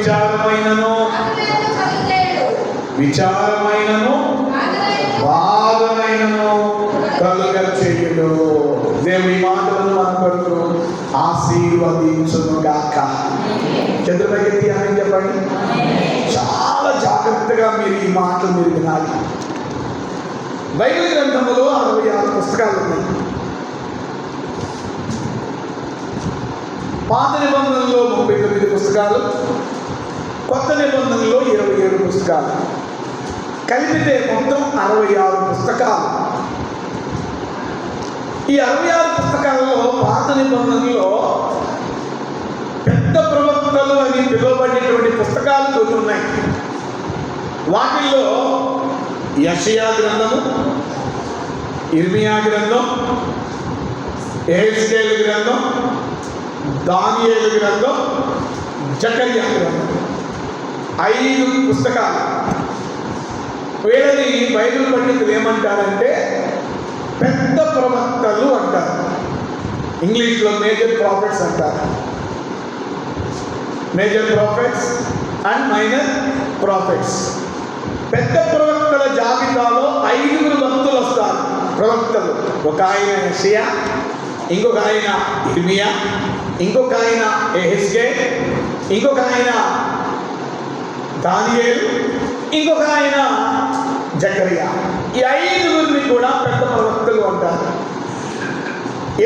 విచారమైనను బాధనైనను కలుగ చేయును. దేవుని మాటలను మన కొరకు ఆశీర్వదించును గాక. చంద్రబాబు అని చెప్పండి. చాలా జాగ్రత్తగా మీరు ఈ మాటలు మీరు వినాలి. బైబిల్ గ్రంథంలో 66 పుస్తకాలు ఉన్నాయి. పాత నిబంధనలో 39 పుస్తకాలు, కొత్త నిబంధనలో 27 పుస్తకాలు, కలిపితే మొత్తం 66 పుస్తకాలు. ఈ 66 పుస్తకాలలో పాత నిబంధనలో పెద్ద ప్రవక్తలు అని పిలువబడినటువంటి పుస్తకాలు కొన్ని ఉన్నాయి. వాటిల్లో యెషయా గ్రంథము, ఇర్మియా గ్రంథం, యెహెజ్కేలు గ్రంథం, దానియేలు గ్రంథం, జకర్యా గ్రంథం, 5 పుస్తకాలు. వీళ్ళని బైబిల్ పండితులు ఏమంటారంటే పెద్ద ప్రవక్తలు అంటారు. ఇంగ్లీష్లో మేజర్ ప్రాఫిట్స్ అంటారు. Major prophets and minor prophets. పెద్ద ప్రవక్తల జాబితాలో 5 భక్తులు వస్తారు. ప్రవక్తలు ఒక ఆయన యెషయా, ఇంకొక ఆయన ఇర్మియా, ఇంకొక ఆయన యెహెజ్కేల్, ఇంకొక ఆయన దానియేలు, ఇంకొక ఆయన జకర్యా. ఈ 5 కూడా పెద్ద ప్రవక్తలు అంటారు.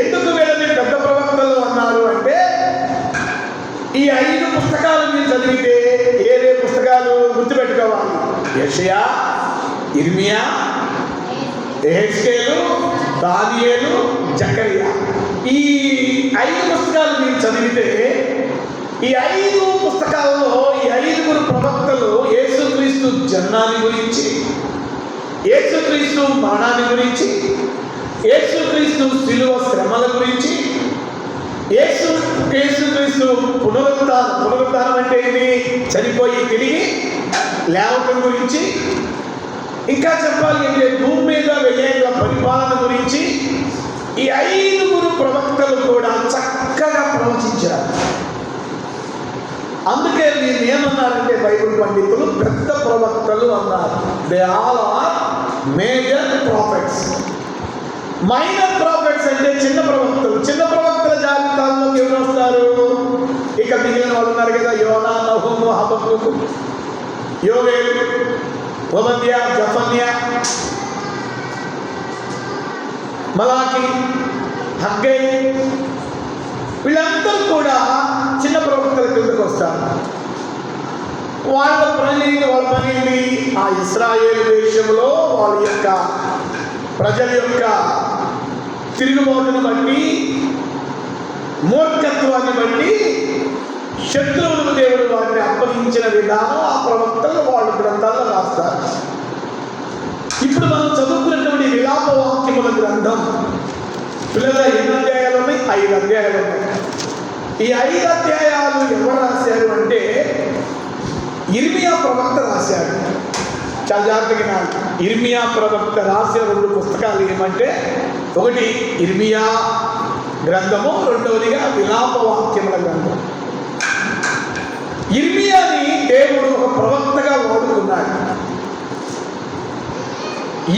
ఎందుకు వీళ్ళని పెద్ద ప్రవక్తలు అన్నారు అంటే ఈ 5 పుస్తకాలు మీరు చదివితే ఏదే పుస్తకాలు గుర్తుపెట్టుకోవాలి. యెషయా, ఇర్మియా, యెహెజ్కేలు, దానియేలు, జకర్యా. ఈ 5 పుస్తకాలు మీరు చదివితే ఈ 5 పుస్తకాలలో ఈ 5 ప్రవక్తలు యేసుక్రీస్తు జననాన్ని గురించి, యేసుక్రీస్తు మరణాన్ని గురించి, యేసుక్రీస్తు శిలువ శ్రమల గురించి, యేసుక్రీస్తు పునరుత్థానం అంటే ఇది చనిపోయి తిరిగి లేవటం గురించి, ఇంకా చెప్పాలి అంటే భూమి మీద వెయ్యేళ్ళ పరిపాలన గురించి ఈ 5 ప్రవక్తలు కూడా చక్కగా ప్రవచించారు. అందుకే నేను ఏమన్నారంటే బైబిల్ పండితులు పెద్ద ప్రవక్తలు అన్నారు. They all are major prophets. Minor prophets అంటే చిన్న ప్రవక్తలు. చిన్న ప్రవక్తల జాబితాల్లోకి ఎవరు వస్తారు? ఇక మిగిలిన వాళ్ళు ఉన్నారు కదా, యోనా, నహూము, హబక్కూకు, యోవేలు, ఓబద్యా, జఫన్యా, మలాకి, హగ్గై. వీళ్ళందరూ కూడా చిన్న ప్రవక్తల కిందకు వస్తారు. వాళ్ళ పని ఆ ఇశ్రాయేలు దేశంలో వాళ్ళ యొక్క ప్రజల యొక్క తిరుగుబాటును బట్టి, మూర్ఖత్వాన్ని బట్టి శత్రువులకు దేవుడు వారిని అప్పగించిన విధానం ఆ ప్రవక్తలు వాళ్ళ గ్రంథాల్లో రాస్తారు. ఇప్పుడు మనం చదువుకున్నటువంటి విలాప వాక్యముల గ్రంథం పిల్లల ఎన్ని అధ్యాయాలు ఉన్నాయి? 5 అధ్యాయాలు ఉన్నాయి. ఈ 5 అధ్యాయాలు ఎవరు రాశారు అంటే ఇర్మియా ప్రవక్త రాశాడు. చాలా జాగ్రత్తగా ఇర్మియా ప్రవక్త రాసిన 2 పుస్తకాలు ఏమంటే, ఒకటి ఇర్మియా గ్రంథము, రెండవదిగా విలాప వాక్యముల గ్రంథం. ఇర్మియాని దేవుడు ఒక ప్రవక్తగా వాడుకున్నాడు.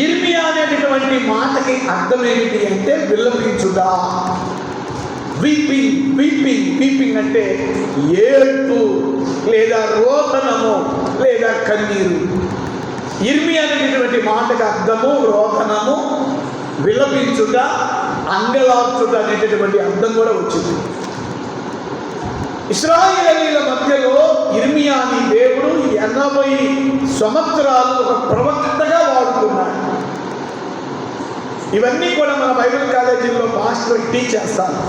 ఇర్మియా అనేటటువంటి మాటకి అర్థం ఏమిటి అంటే విలపించుట, వీపింగ్. వీపింగ్ అంటే ఏడ్పు లేదా రోదనము లేదా కన్నీరు. ఇర్మియా అనేటటువంటి మాటకి అర్థము రోదనము, విలపించుట, అంగలార్చుట అనేటటువంటి అర్థం కూడా వచ్చింది. ఇశ్రాయేలీయుల మధ్యలో ఇర్మియాని దేవుడు 80 సంవత్సరాలు ఒక ప్రవక్తగా వాడుకున్నాడు. ఇవన్నీ కూడా మన బైబిల్ కాలేజీలో మాస్టర్ టీచ్ చేస్తాను.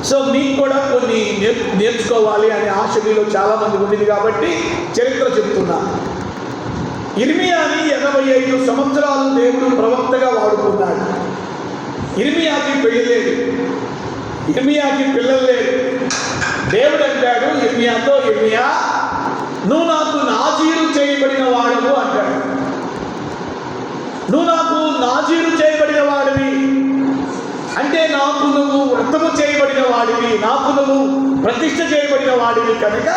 సో మీకు కూడా కొన్ని నేర్చుకోవాలి అనే ఆశ మీలో చాలామంది ఉంది కాబట్టి చరిత్ర చెప్తున్నాను. ఇర్మియాని 85 సంవత్సరాలు దేవుడు ప్రవక్తగా వాడుకున్నాడు. ఇర్మియాకి పెళ్లి లేదు, ఇర్మియాకి పిల్లలు లేదు. దేవుడు అంటాడు ఇర్మియాతో, ఇర్మియా నువ్వు నాకు నాజీరు చేయబడిన వాడవు అంటాడు. నువ్వు నాకు నాజీరు చేయబడిన వాడివి అంటే నాకు నువ్వు వ్రతము చేయబడిన వాడివి, నాకు నువ్వు ప్రతిష్ఠ చేయబడిన వాడివి కనుక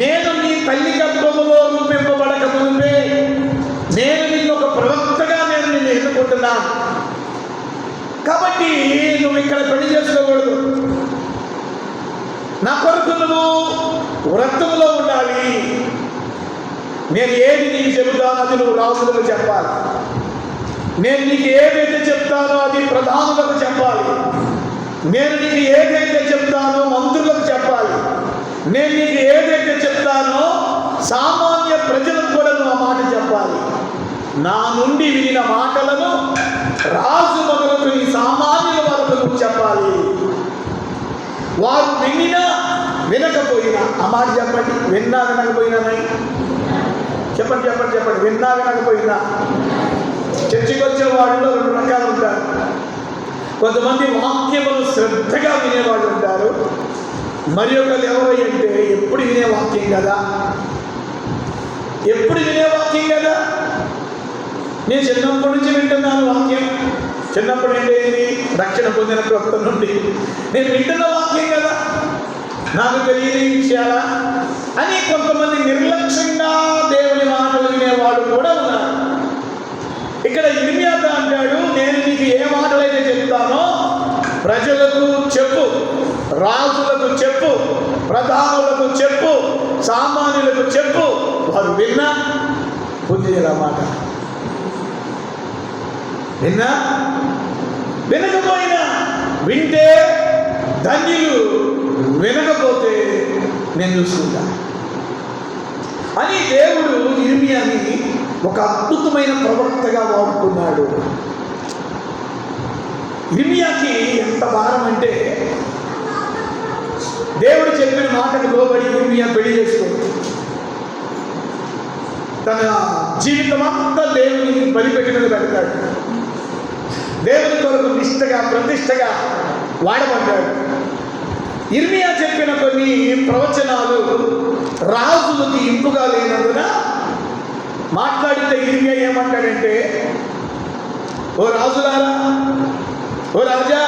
నేను నీ తల్లి గర్భములో రూపింపబడక మునిపే నేను నిన్ను ఒక ప్రవక్తగా నేను నిన్ను ఎన్నుకుంటున్నాను. కాబట్టి నువ్వు ఇక్కడ పెళ్లి చేసుకోకూడదు. నా కొరకు నువ్వు వ్రతములో ఉండాలి. నేను ఏది నీకు చెబుతానో అది నువ్వు రాజులకు చెప్పాలి. నేను నీకు ఏదైతే చెప్తానో అది ప్రధానులకు చెప్పాలి. నేను నీకు ఏదైతే చెప్తానో మంత్రులకు చెప్పాలి. నేను నీకు ఏదైతే చెప్తానో సామాన్య ప్రజలకు కూడా నువ్వు ఆ మాట చెప్పాలి. నా నుండి వినిన మాటలను రాజు మొదలకు ఈ సామాన్యుల వరకు నువ్వు చెప్పాలి. వారు వినినా వినకపోయినా, ఆ మాట చెప్పండి, విన్నా వినకపోయినా, చెప్పండి చెప్పండి చెప్పండి, విన్నా వినకపోయినా. చర్చికి వచ్చే వాళ్ళు 2 రకాలు ఉంటారు. కొంతమంది వాక్యములు శ్రద్ధగా వినేవాళ్ళు ఉంటారు. మరి ఒకళ్ళు ఎవరు అంటే ఎప్పుడు వినే వాక్యం కదా, ఎప్పుడు వినే వాక్యం కదా. నేను చిన్నప్పటి నుంచి వింటున్నాను వాక్యం. చిన్నప్పుడు ఏంటి, రక్షణ పొందిన కొత్త నుండి నేను వింటున్న వాక్యం కదా, నాకు తెలియని విషయాలా అని కొంతమంది నిర్లక్ష్యంగా దేవుని మాటలు వినేవాడు కూడా ఉన్నారు. ఇక్కడ ఇర్మియాతో అంటాడు, నేను నీకు ఏ మాటలైతే చెప్తానో ప్రజలకు చెప్పు, రాజులకు చెప్పు, ప్రధానులకు చెప్పు, సామాన్యులకు చెప్పు. వారు విన్నా బుద్ధి మాట, విన్నా వినకపోయినా, వింటే ధన్యులు, వినకపోతే నేను చూసుకుంటా అని దేవుడు ఇర్మియాని ఒక అద్భుతమైన ప్రవక్తగా వాడుకున్నాడు. ఇర్మియాకి ఎంత భారం అంటే, దేవుడు చెప్పిన మాటకు లోబడి ఇర్మియా పెళ్లి చేసుకోండి. తన జీవితం అంతా దేవుని బలిపెట్టి మీద పెడతాడు. దేవుని కొరకు నిష్టగా ప్రతిష్టగా వాడబడ్డాడు. ఇర్మియా చెప్పిన కొన్ని ప్రవచనాలు రాజులకి ఇంపుగా లేనందున మాట్లాడితే ఇర్మియా ఏమంటాడంటే, ఓ రాజులారా, ఓ రాజా,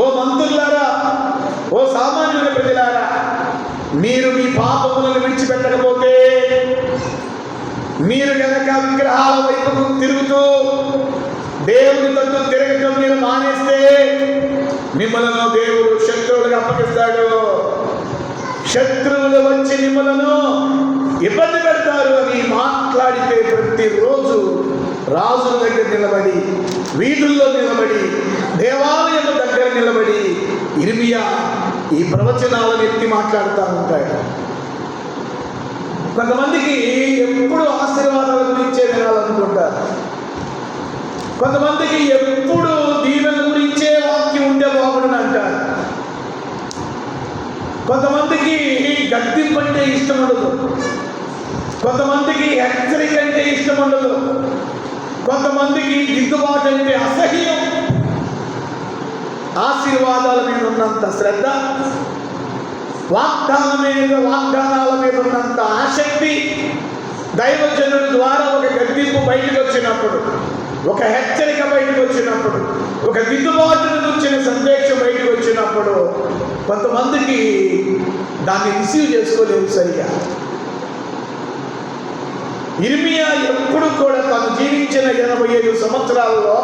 ఓ మంత్రులారా, ఓ సామాన్యుల ప్రజలారా, మీరు మీ పాపములను విడిచిపెట్టకపోతే, మీరు గనక విగ్రహాల వైపుకు తిరుగుతూ దేవుని తట్టు తిరగటం మీరు మానేస్తే మిమ్మలను దేవుడు శత్రువులకు అప్పగిస్తాడు. శత్రువులు వచ్చి మిమ్మలను ఇబ్బంది పెడతారు అని మాట్లాడితే ప్రతిరోజు రాజుల దగ్గర నిలబడి, వీధుల్లో నిలబడి, దేవాలయం దగ్గర నిలబడి ఇర్మియా ఈ ప్రవచనాలను ఎత్తి మాట్లాడుతూ ఉంటాడు. కొంతమందికి ఎప్పుడు ఆశీర్వాదాల గురించే వినాలనుకుంటారు. కొంతమందికి ఎప్పుడు దీవెన గురించే వాక్యం ఉంటే బాగుండని అంటారు. కొంతమందికి గద్దింపు అంటే ఇష్టం ఉండదు. కొంతమందికి హెచ్చరిక అంటే ఇష్టం ఉండదు. కొంతమందికి దిద్దుబాటు అంటే అసహ్యం. ఆశీర్వాదాల మీద ఉన్నంత శ్రద్ధ, వాగ్దానాల మీద ఉన్నంత ఆసక్తి, దైవజనుడి ద్వారా ఒక గద్దింపు బయటకు వచ్చినప్పుడు, ఒక హెచ్చరిక బయటకు వచ్చినప్పుడు, ఒక దిద్దుబాటును గురించిన సందేశం బయటకు వచ్చినప్పుడు కొంతమందికి దాన్ని రిసీవ్ చేసుకోలేవు సరిగా. ఇర్మియా ఎప్పుడు కూడా తను జీవించిన 85 సంవత్సరాలలో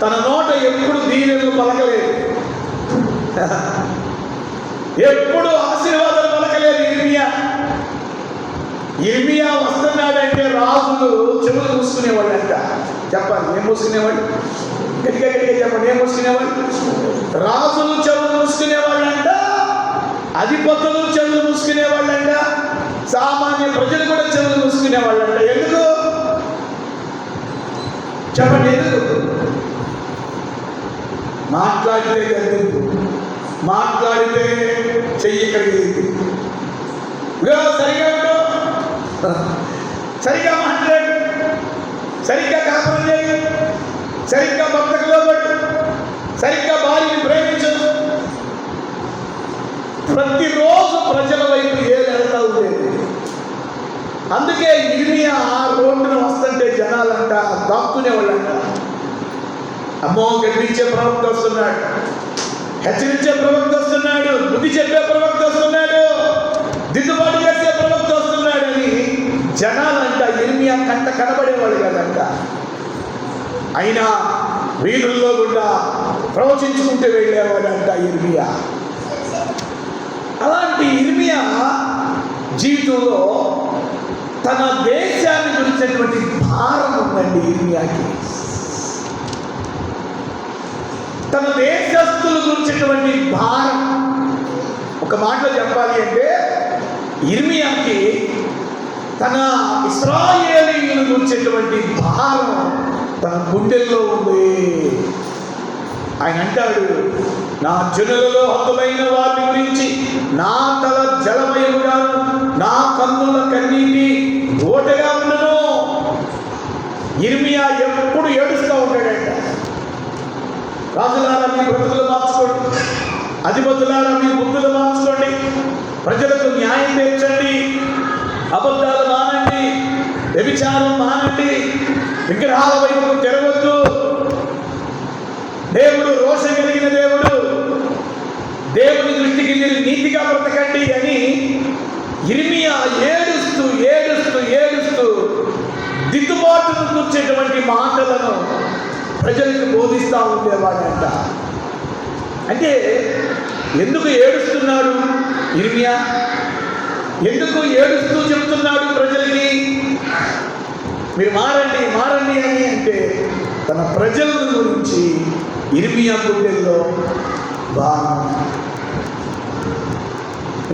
తన నోట ఎప్పుడు దీవెనలు పలకలేదు, ఎప్పుడు ఆశీర్వాదాలు పలకలేదు. ఇర్మియా వస్తున్నాడంటే రాజులు చెవులు మూసుకునేవాళ్ళంట. చెప్పాలి, ఏం మూసుకునేవాళ్ళు? గట్టిగా గట్టిగా చెప్పండి, ఏం మూసుకునేవాళ్ళు? రాజులు చెవులు మూసుకునేవాళ్ళంట, అధిపతులు చెవులు మూసుకునేవాళ్ళంట, సామాన్య ప్రజలు కూడా చెవులు మూసుకునేవాళ్ళంట. ఎందుకు చెప్పండి? ఎందుకు? మాట్లాడితే గద్దింపు, మాట్లాడితే చెయ్యి కలిగింది. సరిగా ఉండు, సరిగ్గా మాట్లాడు, సరిగ్గా కాపురం చేయి, సరిగ్గా భక్తకు లోబడు, సరిగ్గా భార్యని ప్రేమించు. ప్రతిరోజు ప్రజల వైపు ఏదెళ్తా ఉండేది. అందుకే ఇర్మియా రోడ్డున వస్తుంటే జనాలంట దాక్కునేవాళ్ళంట. అమ్మో, గడ్డించే ప్రవక్త వస్తున్నాడు, హెచ్చరించే ప్రవక్త వస్తున్నాడు, బుద్ధి చెప్పే ప్రవక్త వస్తున్నాడు, ఇర్మియా కంట కనబడేవాడు కాదంట. అయినా వీధుల్లో గుండా ప్రవచించుకుంటూ వెళ్ళేవాడంట ఇర్మియా. అలాంటి ఇర్మియా జీవితంలో తన దేశాన్ని గురించినటువంటి భారం ఉందండి ఇర్మియాకి. తన దేశస్తుల గురించినటువంటి భారం. ఒక మాటలో చెప్పాలి అంటే ఇర్మియాకి తన ఇశ్రాయేలీయుల గురించినటువంటి భారం తన గుండెల్లో ఉంది. ఆయన అంటాడు, నా జనులలో హతులైన వారి గురించి నా తల జలమయముగాను నా కన్నుల కన్నీటి ఓటగా ఉండను. ఇర్మియా ఎప్పుడు ఏడుస్తూ ఉంటాడంట. రాజులారా మీ బ్రతుకులు మార్చుకోండి, అధిపతులారా మీ బుద్ధులు మార్చుకోండి, ప్రజలకు న్యాయం తీర్చండి, అబద్ధాలు మానండి, వ్యభిచారం మానండి, విగ్రహాల వైపు తిరగొద్దు, దేవుడు రోషం కలిగిన దేవుడు, దేవుని దృష్టికి మీరు నీతిగా బ్రతకండి అని ఇర్మియా ఏడుస్తూ ఏడుస్తూ ఏడుస్తూ దిద్దుబాటును కూర్చేటువంటి మాటలను ప్రజలకు బోధిస్తూ ఉండేవాడంట. అంటే ఎందుకు ఏడుస్తున్నాడు ఇర్మియా? ఎందుకు ఏడుస్తూ చెప్తున్నాడు ప్రజలకి మీరు మారండి మారండి అని? అంటే తన ప్రజల గురించి ఇర్మియా గుండెల్లో బాగా.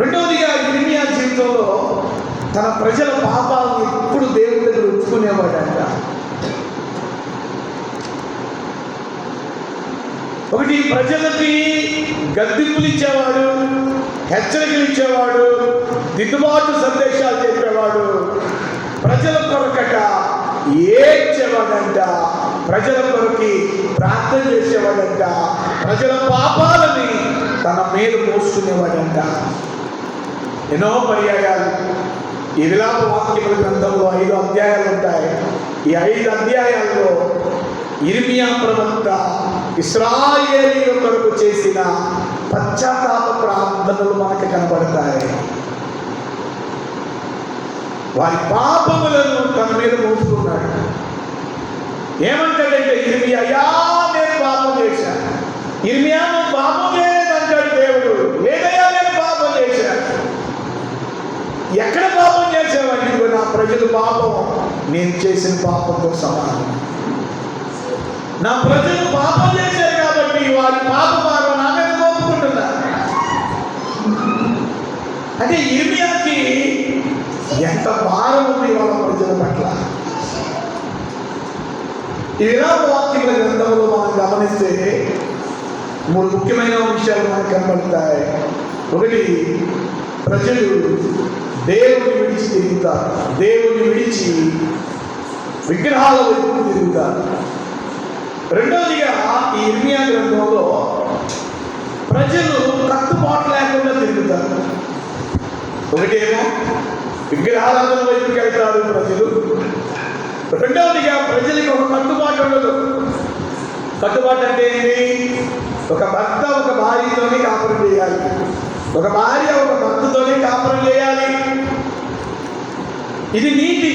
రెండవదిగా ఇర్మియా జీవితంలో తన ప్రజల పాపాలను ఎప్పుడు దేవుడి దగ్గర ఉంచుకునేవాడంట. ఒకటి, ప్రజలకి గద్దింపులు ఇచ్చేవాడు, హెచ్చరికలు ఇచ్చేవాడు, దిద్దుబాటు సందేశాలు చెప్పేవాడు. ప్రజల కొరకట ఏడ్చేవాడంట, ప్రజల కొరకి ప్రార్థన చేసేవాడంట, ప్రజల పాపాలని తన మీద మోసుకునేవాడంట. ఎన్నో పర్యాయాలు ఈ విలాప వాక్యముల గ్రంథంలో 5 అధ్యాయాలు ఉంటాయి. ఈ 5 అధ్యాయాల్లో ఇర్మియా ప్రవక్త ఇశ్రాయేలీయుల కొరకు చేసిన పశ్చాత్తాప ప్రార్థనలు మనకు కనబడతాయి. వారి పాపములను తన మీద మోసుకున్నాడు. ఏమంటాడంటే ఇర్మియా, అయ్యా నేను పాపం చేశాను. ఇర్మియా నువ్వు పాపం చేయలేదంటాడు దేవుడు. లేదయ్యా నేను పాపం చేశాను. ఎక్కడ పాపం చేసావండి? నా ప్రజలు పాపం నేను చేసిన పాపంతో సమానం. నా ప్రజలు పాపం చేశారు కాబట్టి వారి పాప భారం నా మీద మోపుకుంటున్నారు. అంటే ఇర్మియాకి ఎంత భారం ఉంది వాళ్ళ ప్రజల పట్ల. ఈ విలాప వాక్యముల గ్రంథంలో మనం గమనిస్తే 3 ముఖ్యమైన విషయాలు మనకు కనబడతాయి. ఒకటి, ప్రజలు దేవుని విడిచి తిరుగుతారు, దేవుని విడిచి విగ్రహాల వైపు తిరుగుతారు. రెండవదిగా ఈ ఇర్మియా గ్రంథంలో ప్రజలు కట్టుబాటు లేకుండా తిరుగుతారు. ఒకటేమో విగ్రహారాధన వైపుకి వెళ్తారు ప్రజలు. రెండవదిగా ప్రజలకి ఒక కట్టుబాటు ఉండదు. కట్టుబాటు అంటే ఏంటి? ఒక భర్త ఒక భార్యతోనే కాపురం చేయాలి, ఒక భార్య ఒక భర్తతోనే కాపురం చేయాలి. ఇది నీతి.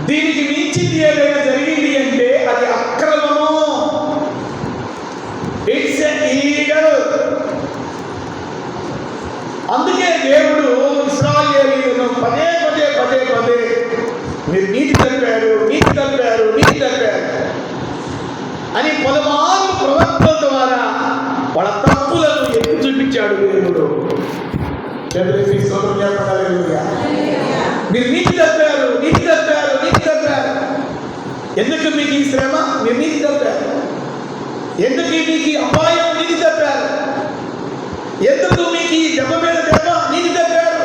దీనికి మించింది ఏదైనా జరిగింది అంటే అది అక్రమము. It's illegal. అందుకే దేవుడు ఇశ్రాయేలీయులను పదే పదే పదే పదే మీరు నీతి తప్పారు, నీతి తప్పారు, నీతి తప్పారు అని పలుమార్లు ప్రవక్తల ద్వారా వాళ్ళ తప్పులను ఎత్తి చూపించాడు దేవుడు. మీరు నీతి తప్పారు, నీతి తప్పారు, నీతి తప్పారు. ఎందుకు మీకు ఈ శ్రమ? మీరు నీతి తప్పారు. ఎందుకు మీకు ఈ అపాయం? నీతి తప్పారు. ఎందుకు మీకు ఈ దెబ్బ మీద దెబ్బ? నీతి తప్పారు.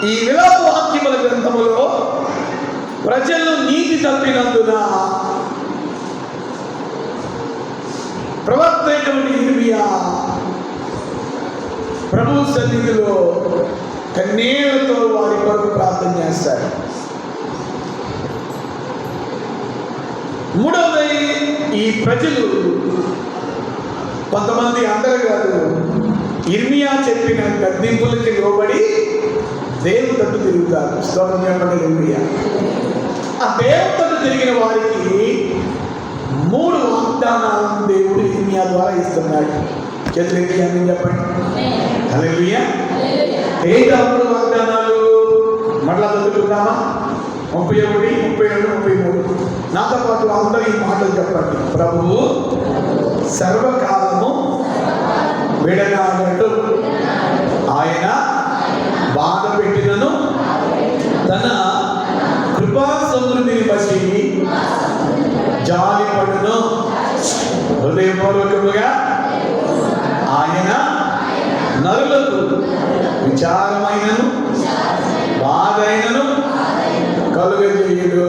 ఈ విలాప వాక్యముల గ్రంథములో ప్రజలు నీతి తప్పినందున ప్రవక్త అయినటువంటి ఇర్మియా ప్రభు సన్నిధిలో కన్నీళ్లతో వారి కొరకు ప్రార్థన చేస్తారు. మూడవది, ఈ ప్రజలు కొంతమంది, అందరూ కాదు, ఇర్మియా చెప్పిన గద్దింపులకి లోబడి దేవుని తట్టు తిరుగుతారు. స్తోత్రం చెప్పండి హల్లెలూయా. ఆ దేవుని తట్టు తిరిగిన వారికి 3 వాగ్దానాలను దేవుడు ఇర్మియా ద్వారా ఇస్తున్నాడు. చేతులు ఎత్తి ఆమేన్ చెప్పండి హల్లెలూయా. ఏంటి ఆ 3 వాగ్దానాలు? మరలా చదువుకుందామా? 31, 32, 33. నాతో పాటు అందరూ ఈ మాటలు చెప్పండి. ప్రభువు సర్వకాలము విడనాడడు, ఆయన బాధ పెట్టినను తన కృపా సమృద్ధిని బట్టి జాలిపడును. హృదయపూర్వకముగా ఆయన నరులకు విచారమైనను బాధ అయినను కలుగజేయుడు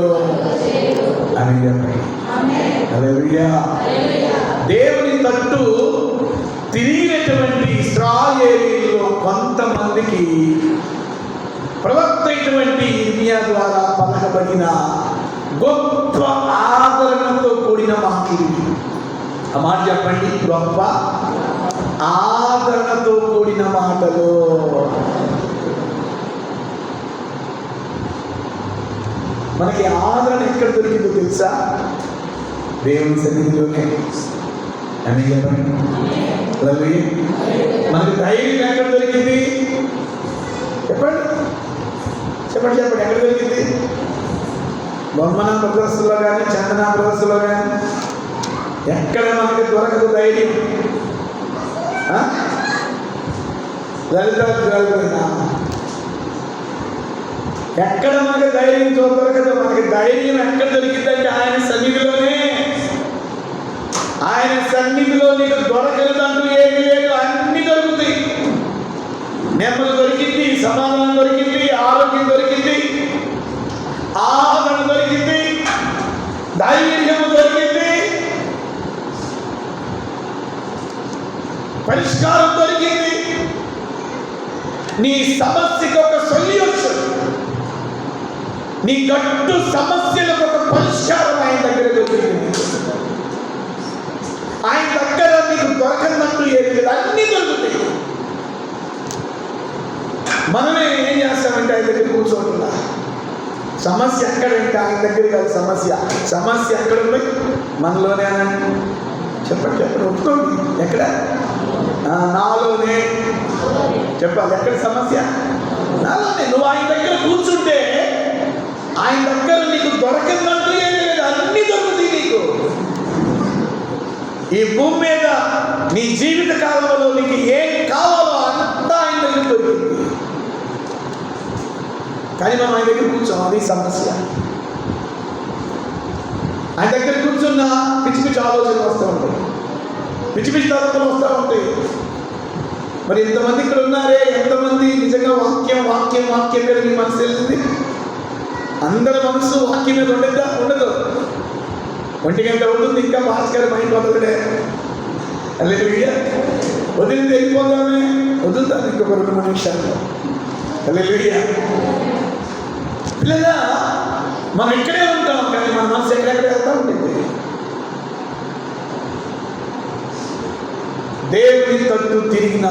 అని చెప్పండి. హల్లెలూయా. దేవుని తట్టు తిరిగినటువంటి ఇశ్రాయేలీయుల్లో కొంతమందికి ప్రవక్త అయినటువంటి ఇర్మియా ద్వారా పలకబడిన గొప్ప ఆదరణతో కూడిన మాటలు. ఆ మాట చెప్పండి, గొప్ప ఆదరణతో కూడిన మాటలు. మనకి ఆదరణ ఎక్కడ దొరికిందో తెలుసా? దేవుని సన్నిధిలోనే అని చెప్పండి. మనకి ధైర్యం ఎక్కడ దొరికింది? చెప్పండి చెప్పండి చెప్పండి, ఎక్కడ దొరికింది? బొమ్మన ప్రదర్శనలో కానీ, చందన ప్రదర్శనలో కానీ ఎక్కడ మనకి దొరకదు ధైర్యం. లలిత ఎక్కడ మనకి ధైర్యం దొరకదు. మనకి ధైర్యం ఎక్కడ దొరికిందంటే ఆయన సన్నిధిలోనే. ఆయన సన్నిధిలో నీకు దొరకలేదంటూ ఏమీ లేదు, అన్ని దొరుకుతాయి. నెమ్మది దొరికింది, సమాధానం దొరికింది, ఆరోగ్యం దొరికింది, ఆదరణ దొరికింది, ధైర్యం దొరికింది, పరిష్కారం దొరికింది. నీ సమస్యకు ఒక సొల్యూషన్, నీ గట్టు సమస్యలకు ఒక పరిష్కారం ఆయన దగ్గర దొరికింది. ఆయన దగ్గర నీకు దొరకనంటూ ఏది లేదు, అన్నీ దొరుకుతాయి. మనమే ఏం చేస్తామంటే ఆయన దగ్గర కూర్చోకుండా. సమస్య ఎక్కడంటే ఆయన దగ్గర కాదు సమస్య. సమస్య ఎక్కడ ఉంది? మనలోనే అనండి. చెప్పండి చెప్పండి, ఒప్పుకోండి. ఎక్కడ? నాలోనే. చెప్పాలి, ఎక్కడ సమస్య? నాలోనే. నువ్వు ఆయన దగ్గర కూర్చుంటే ఆయన దగ్గర నీకు దొరకదంటూ ఏమీ లేదు, అన్నీ దొరుకుతాయి నీకు. ఈ భూమి మీద నీ జీవిత కాలంలో నీకు ఏం కావాలో అంతా ఆయన దగ్గర దొరికింది. కానీ మనం ఆయన దగ్గర కూర్చోం, అది సమస్య. ఆయన దగ్గర కూర్చున్న పిచ్చి పిచ్చి ఆలోచనలు వస్తూ ఉంటాయి, పిచ్చి పిచ్చి తలంపులు వస్తూ ఉంటాయి. మరి ఎంతమంది ఇక్కడ ఉన్నారే, ఎంతమంది నిజంగా వాక్యం వాక్యం వాక్యం మీద మీ మనసు తెలిసింది? అందరి మనసు వాక్యం మీద ఉండదా? ఉండదు. 1 గంట ఉంటుంది, ఇంకా భాస్కర్ మైండ్ వదలడే. హల్లెలూయా. వదిలింది వెళ్ళిపోదామే, వదులుతాను ఇంకొక 2-3 నిమిషాల్లో. హల్లెలూయా. లేదా మనం ఇక్కడే ఉంటాం, కానీ మన మనసు ఎక్కడెక్కడ వెళ్తా ఉంటుంది. దేవుని తట్టు తిరిగిన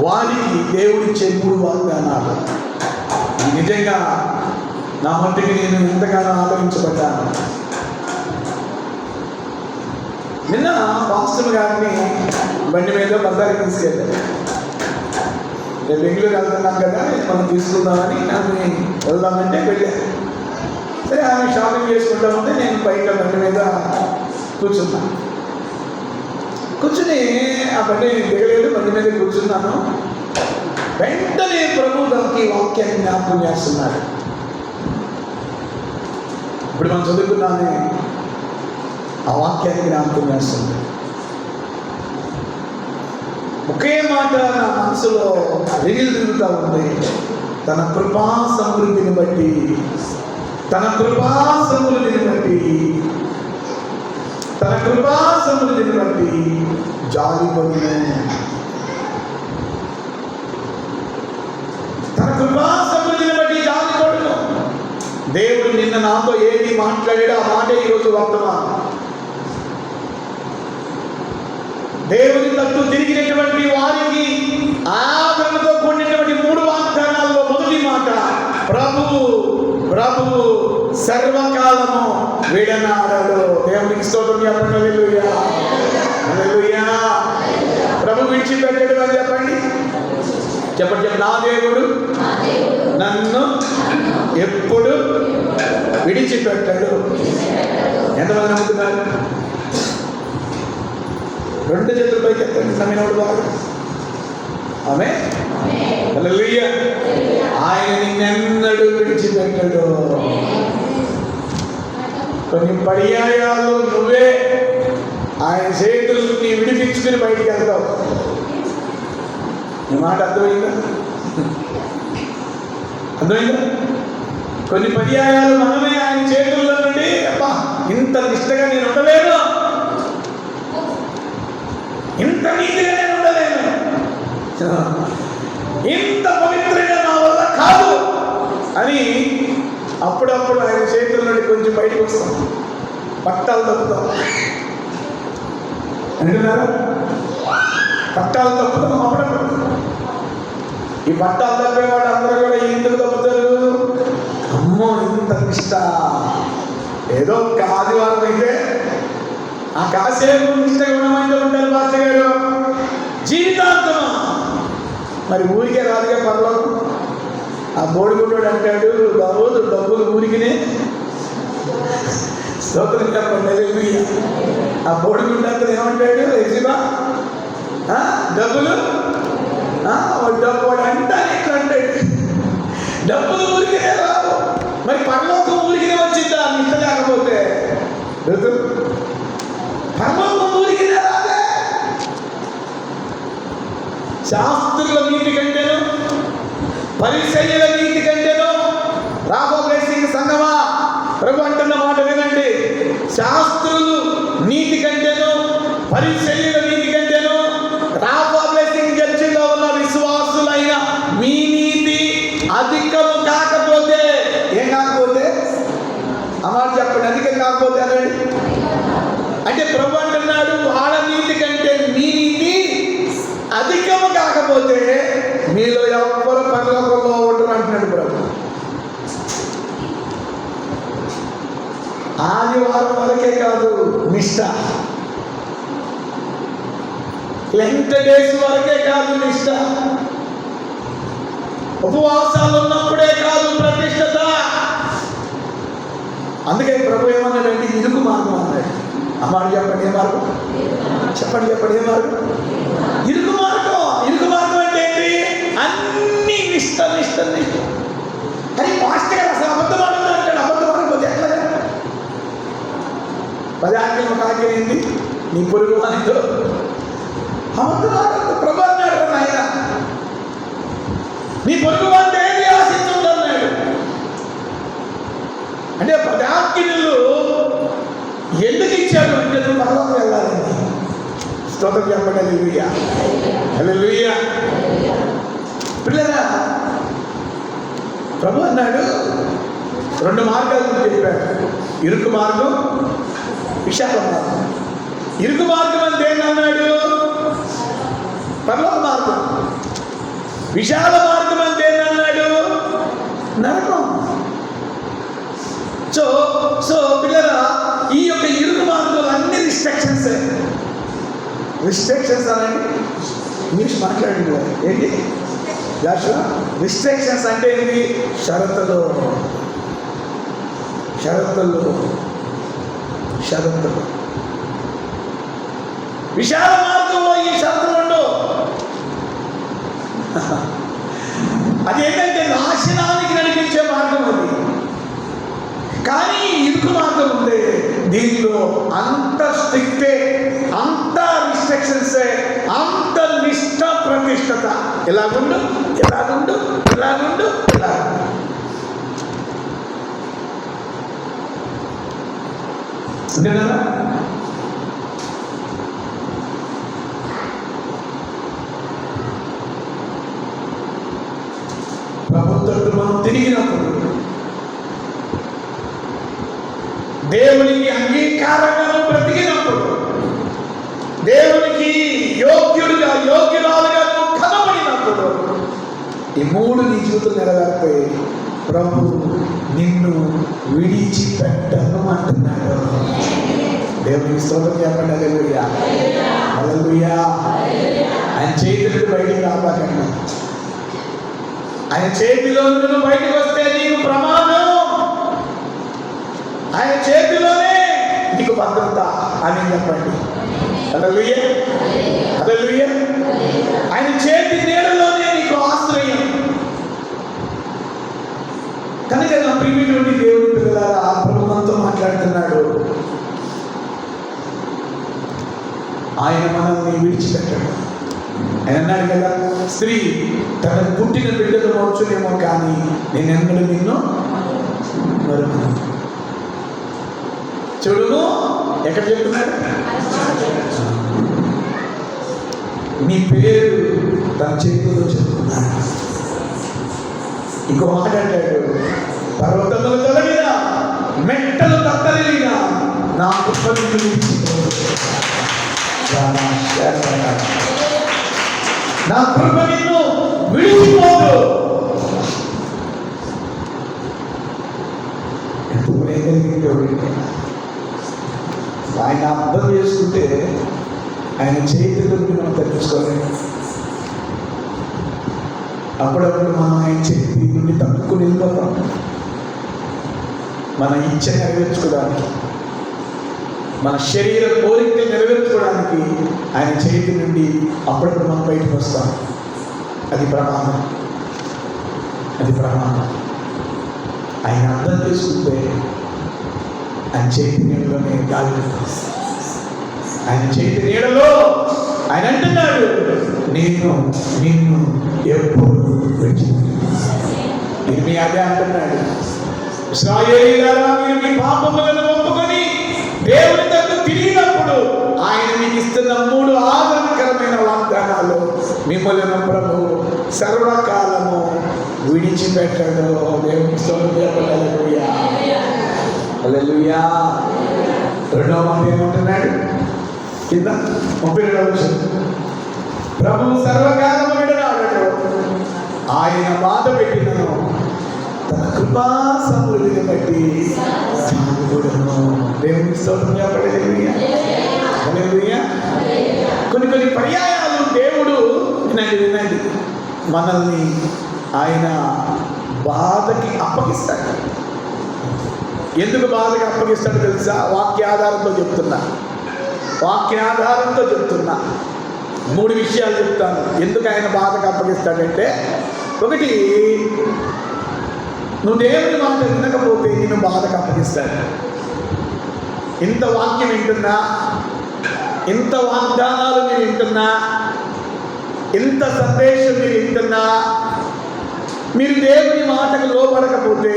వారికి దేవుడిచ్చే 3 వాగ్దానాలు. నిజంగా నా మట్టికి నేను ఎంతగానో ఆదరించబడ్డాను. నిన్న పాస్టర్ గారిని బండి మీద బజార్కి తీసుకెళ్ళాను. నేను బెంగళూరు వెళ్తున్నాను కదా, మనం తీసుకుందామని ఆమె వెళ్దామంటే వెళ్ళాను. సరే, ఆమె షాపింగ్ చేసుకుంటామంటే నేను బయట బండి మీద కూర్చున్నాను. కూర్చుని ఆ బండి దిగలేదు, బండి మీద కూర్చున్నాను. వెంటనే ప్రభు దానికి వాక్యాన్ని జ్ఞాపకం చేస్తున్నాడు. ఇప్పుడు మనం చదువుకున్నానే ఆ వాక్యాన్ని జ్ఞాపకం చేస్తుంది. ఒకే మాట నా మనసులో రిగిల్ తిరుగుతూ ఉంది. తన కృపా సమృద్ధిని బట్టి, తన కృపా సమృద్ధిని బట్టి, తన కృపా సమృద్ధిని బట్టి జాలిపడును. తన కృపా సమృద్ధిని బట్టి జాలిపడును. దేవుడు నిన్న నాతో ఏది మాట్లాడాడో ఆ మాట ఈరోజు వర్తమానం. దేవుని తట్టు తిరిగినటువంటి వారికి ఆదరణతో కూడినటువంటి 3 వాగ్దానాలు ప్రభువు సర్వకాలము విడనాడడు. దేవునికి స్తోత్రం చెప్పండి. హల్లెలూయా, హల్లెలూయా. ప్రభు విడిచిపెట్టడు అని చెప్పండి. చెప్పండి. నా దేవుడు నన్ను ఎప్పుడు విడిచిపెట్టడు. ఎంతమంది నమ్ముతున్నారు? రెండు చేతులపైకి ఎత్తండి నమ్మినప్పుడు బాగా. ఆమేన్, హల్లెలూయా. ఆయన నిన్నెన్నడూ విడిచిపెట్టడు. కొన్ని పర్యాయాలు నువ్వే ఆయన చేతులు నీ విడిపించుకుని బయటికి వెళ్తావు. నీ మాట అర్థమైందా? అర్థమైందా? కొన్ని పర్యాయాలు మనమే ఆయన చేతుల్లో నుండి అబ్బా ఇంత నిష్టగా నేను ఉండలేను, ఇంత నీతిగా నేను ఉండలేను, ఇంత పవిత్రంగా నా వల్ల కాదు అని అప్పుడప్పుడు ఆయన చేతుల నుండి కొంచెం బయటకు వస్తాం. పట్టాలు తప్పుతాం అంటున్నారా? పట్టాలు తప్పుతాం అప్పుడప్పుడు. ఈ పట్టాలు తప్పే వాడు అందరూ కూడా ఎందుకు తప్పుతారు? అమ్మో ఇంత నిష్ట. ఏదో ఒక ఆదివారం అయితే ఆ కాసేపు నిష్టగా ఉండమంటూ ఉంటారు మాస్టర్ గారు. జీవితాంతమా? మరి ఊరికే రాదుగా పర్లోకం. ఆ బోడిగుండోడు అంటాడు రోజు డబ్బులు ఊరికినే. స్తోత్రం చెప్పండి. ఆ బోడిగుండ అతను ఏమంటాడు? ఎజిబా డబ్బులు డబ్బు అంటే ఎట్లా అంటాడు? డబ్బులు ఊరికినే రావు. మరి పరలోకం ఊరికినే వచ్చిందా నిష్ట లేకపోతే? పరలోకం ఊరికినే రాదే. శాస్త్రుల నీతి కంటేను పరిసయ్యుల నీతి కంటేను రాబోయేసింగ్ సంగమా ప్రభు అంటున్న మాట వినండి. శాస్త్రులు నీతి కంటేను పరిసయ్యుల నీతి కంటేను రాబోయేసింగ్ చర్చిలో ఉన్న విశ్వాసులైన మీ నీతి అధికము కాకపోతే ఏం కాకపోతే అమాట చెప్పండి. అధికం కాకపోతే అనండి. అంటే ప్రభు అంటున్నాడు వాళ్ళ నీతి కంటే మీ నీతి అధికము కాకపోతే మీలో ఎవ్వరు పరలోకంలో ఉండరు అంటున్నాడు ప్రభు. ఆదివారం వరకే కాదు నిష్ట, లెంట్ డేస్ వరకే కాదు నిష్ట, ఉపవాసాలు ఉన్నప్పుడే కాదు ప్రతిష్టత. అందుకే ప్రభు ఏమన్నాడంటే ఇరుకు మార్గం అన్నాడు. ఆ మాట చెప్పండి. ఏ మార్గం? చెప్పండి ఏ మార్గం? ఇరుకు మార్గం. ఇరుకు మార్గం అంటే ఏంటి? అన్ని నిష్ట నిష్ట నిష్ట అని పాస్టర్ గారు అసలు అబద్ధం ఆడుతున్నా అంటాడు. అబద్ధం ఆడకపోతే ఎట్లాగా? 10 ఆజ్ఞలు ఒక ఆజ్ఞ ఏంటి? నీ పొరుగు వానితో అబద్ధం ఆడద్దు. ప్రభు అన్నాడు ఆయన నీ పొరుగు వారితో ఏది ఆశించుందన్నాడు. అంటే 10 ఆజ్ఞలు ఎందుకు ఇచ్చాడు అంటే నువ్వు పరలోకం వెళ్ళాలని. స్తోత్రం చెప్పండి. హల్లెలూయా, హల్లెలూయా. పిల్లరా ప్రభు అన్నాడు 2 మార్గాలు చెప్పాడు. ఇరుకు మార్గం, విశాల మార్గం. ఇరుకు మార్గం అంటే ఏంటన్నాడు? పరలోక మార్గం. విశాల మార్గం అంటే ఏంటన్నాడు? నరకం. సో పిల్లరా ఈ యొక్క ఇరుకు మార్గంలో అన్ని రిస్ట్రిక్షన్స్ అనండి. ఇంగ్లీష్ మాట్లాడండి. ఏంటి రిస్ట్రిక్షన్స్ అంటే ఏంటి? షరతులు. విశాల మార్గంలో ఈ షరతులు ఉండవు. అదేంటంటే నాశనానికి నడిపించే మార్గం అది. కానీ ఇరుకు మార్గం ఉంది. దీనిలో అంత స్ట్రిక్టే, అంత రిస్ట్రిక్షన్సే, అంత నిష్ట ప్రతిష్టత. ఇలాగుండు ఇలాగుండు ఇలాగుండు ఇలాగుండు. అంతే కదా? ప్రభుత్వం మనం తిరిగినప్పుడు దేవునికి అంగీకారంగా బ్రతికినప్పుడు దేవునికి యోగ్యురాలుగా నువ్వు కనబడినప్పుడు ఈ 3 నీ జీవితం నెరవేరిపోయి ప్రభు నిన్ను విడిచిపెట్టను అంటున్నాడు. దేవునికి స్తోత్రం చెప్పండి. హల్లెలూయా, హల్లెలూయా. ఆయన చేతి నుండి బయటికి రాబాకండి. ఆయన చేతిలో నుండి బయటకు వస్తే నీకు ప్రమాదం. ఆయన చేతిలోనే నీకు భద్రత అని చెప్పండి. హల్లెలూయా, హల్లెలూయా. ఆయన చేతి నీడలోనే నీకు ఆశ్రయం. కనుక నా ప్రియమైనటువంటి దేవుడి పిల్లలారా, ప్రభు మనతో మాట్లాడుతున్నాడు. ఆయన మనల్ని విడిచిపెట్టాడు. ఆయన అన్నాడు కదా, స్త్రీ తన పుట్టిన బిడ్డలు మోచునేమో కానీ నేనెన్నడూ నిన్ను మరువను. చూడును ఎక్కడ చెప్తున్నాడు, నీ పేరు తన చేతిలో చెప్తున్నాడు. ఇంకో మాట అంటాడు, పర్వతములు తొలగిన మెట్టలు తత్తరిన నా కృపను నా కృప నిన్ను విడిచిపోదు. ఆయన అర్థం చేసుకుంటే ఆయన చేతిలోకి మనం తెలుసుకోవాలి. అప్పుడప్పుడు మనం ఆయన చేతి నుండి తప్పుకుని వెళ్ళిపోతాం. మన ఇచ్చ నెరవేర్చుకోవడానికి, మన శరీర కోరికలు నెరవేర్చుకోవడానికి ఆయన చేతి నుండి అప్పుడప్పుడు మనం బయటకు వస్తాం. అది ప్రమాదం, అది ప్రమాదం. ఆయన అర్థం చేసుకుంటే ఆయన చేతి నీడలోనే గాలి, ఆయన చేతి నీడలో ఆయన అంటున్నాడు, నేను నిన్ను ఎప్పుడు ఇది మీ అదే అంటున్నాడు. ఇశ్రాయేలీయులారా, మీరు మీ పాపములను ఒప్పుకొని దేవుని దగ్గర తిరిగినప్పుడు ఆయన మీకు ఇస్తున్న 3 ఆదరణకరమైన వాగ్దానాలు మిమ్మల్ని ప్రభు సర్వకాలము విడిచిపెట్టాడు. దేవుని స్తోత్రం. హల్లెలూయా, హల్లెలూయా. రెండవ మాట ఏమంటున్నాడు కింద 32 ప్రభు సర్వకాలము విడనాడడు, ఆయన బాధ పెట్టినను తన కృపా సమృద్ధిని బట్టి సాగుబడును. దేవుని స్తోత్రం చెప్పండి. హల్లెలూయా, హల్లెలూయా. కొన్ని పర్యాయాలు దేవుడు వినండి మనల్ని ఆయన బాధకి అప్పగిస్తాడు. ఎందుకు బాధకి అప్పగిస్తాడు తెలుసా? వాక్యాధారంతో చెప్తున్నా, వాక్యాధారంతో చెప్తున్నా. 3 విషయాలు చెప్తాను ఎందుకు ఆయన బాధకు అప్పగిస్తాడంటే, ఒకటి, నువ్వు దేవుని మాట వినకపోతే నేను బాధకు అప్పగిస్తాడు. ఇంత వాక్యం వింటున్నా, ఇంత వాగ్దానాలు మీరు వింటున్నా, ఇంత సందేశం మీరు వింటున్నా, మీరు దేవుని మాటకు లోపడకపోతే,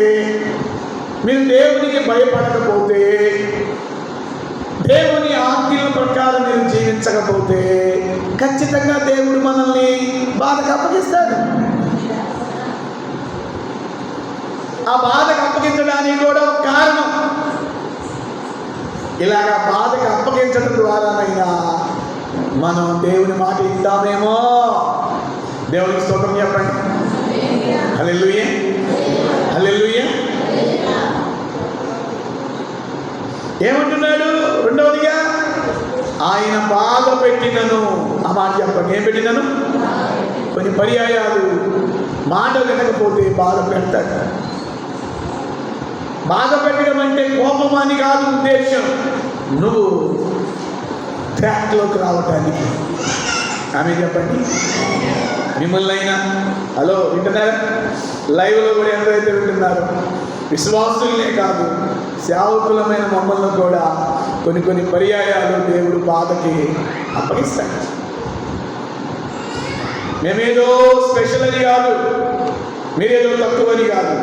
మీరు దేవునికి భయపడకపోతే, దేవుని ఆజ్ఞల ప్రకారం మీరు జీవించకపోతే ఖచ్చితంగా దేవుడు మనల్ని బాధకు అప్పగిస్తాడు. ఆ బాధకు అప్పగించడానికి కూడా ఒక కారణం. ఇలాగా బాధకు అప్పగించడం ద్వారానైనా మనం దేవుని మాట ఇద్దామేమో. దేవునికి స్తోత్రం చెప్పండి. హల్లెలూయా, హల్లెలూయా. ఏమంటున్నాడు రెండవదిగా? ఆయన బాధ పెట్టినను. ఆ మాట చెప్పండి, ఏం పెట్టినను? కొన్ని పర్యాయాలు మాట వినకపోతే బాధ పెడతాడు. బాధ పెట్టడం అంటే కోపం అని కాదు ఉద్దేశం, నువ్వు ట్రాక్లోకి రావటానికి. ఆమె చెప్పండి. మిమ్మల్ని అయినా, హలో వింటున్నారా? లైవ్లో కూడా ఎంతైతే వింటున్నారో, విశ్వాసులనే కాదు సేవకులమైన మమ్మల్ని కూడా కొన్ని పర్యాయాలు దేవుడు బాధకి అప్పగిస్తాడు. మేమేదో స్పెషల్ అని కాదు, మీరేదో తక్కువని కాదు,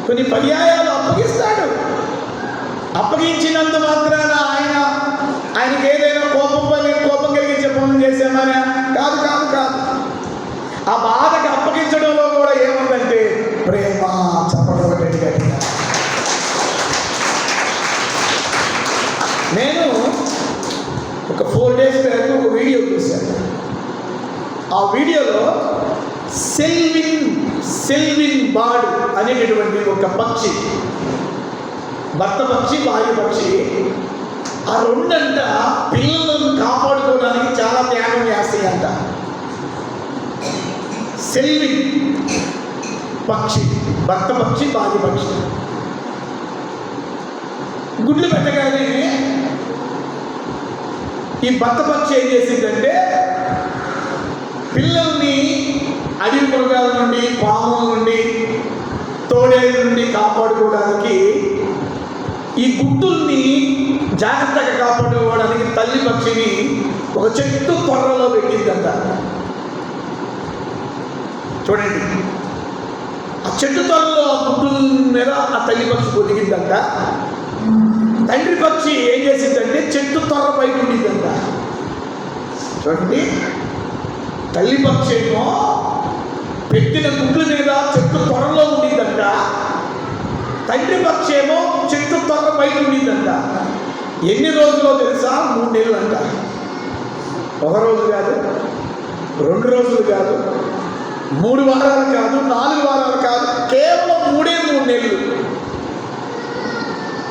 కొన్ని పర్యాయాలు అప్పగిస్తాడు. అప్పగించినంత మాత్రాన ఆయనకి ఏదైనా కోపం కలిగించే పనులు చేసామని కాదు కాదు కాదు. ఆ బాధకి అప్పగించడంలో కూడా ఏముందంటే ప్రేమ. చెప్పబడి గట్టిగా. నేను ఒక 4 days బ్యాక్ ఒక వీడియో చూశాను. ఆ వీడియోలో సెల్విన్ బర్డ్ అనేటటువంటి ఒక పక్షి, భర్త పక్షి భార్య పక్షి, ఆ రెండంట పిల్లలను కాపాడుకోవడానికి చాలా త్యాగం చేస్తాయంట. సెల్విన్ పక్షి, భర్త పక్షి భార్య పక్షి గుడ్లు పెట్టగానే ఈ భర్త పక్షి ఏం చేసిందంటే పిల్లల్ని అడవి మృగాల నుండి, పాముల నుండి, తోడేళ్ళ నుండి కాపాడుకోవడానికి, ఈ గుడ్డుల్ని జాగ్రత్తగా కాపాడుకోవడానికి తల్లి పక్షిని ఒక చెట్టు పొర్రలో పెట్టిందంట. చూడండి, ఆ చెట్టు త్వరలో ఆ గుడ్డుల మీద ఆ తల్లి పక్షి ఒదిగిందంట. తండ్రి పక్షి ఏం చేసిందంటే చెట్టు త్వర బయట ఉండిందంట. చూడండి, తల్లి పక్షి ఏమో పెట్టిన గుడ్ల మీద చెట్టు త్వరలో ఉండిందంట, తండ్రి పక్షి ఏమో చెట్టు త్వర బయట ఉండిందంట. ఎన్ని రోజులో తెలుసా? 3 నెలలు అంట. ఒక రోజు కాదు, 2 రోజులు కాదు, 3 వారాలు కాదు, 4 వారాలు కాదు, కేవలం 3 నెలలు.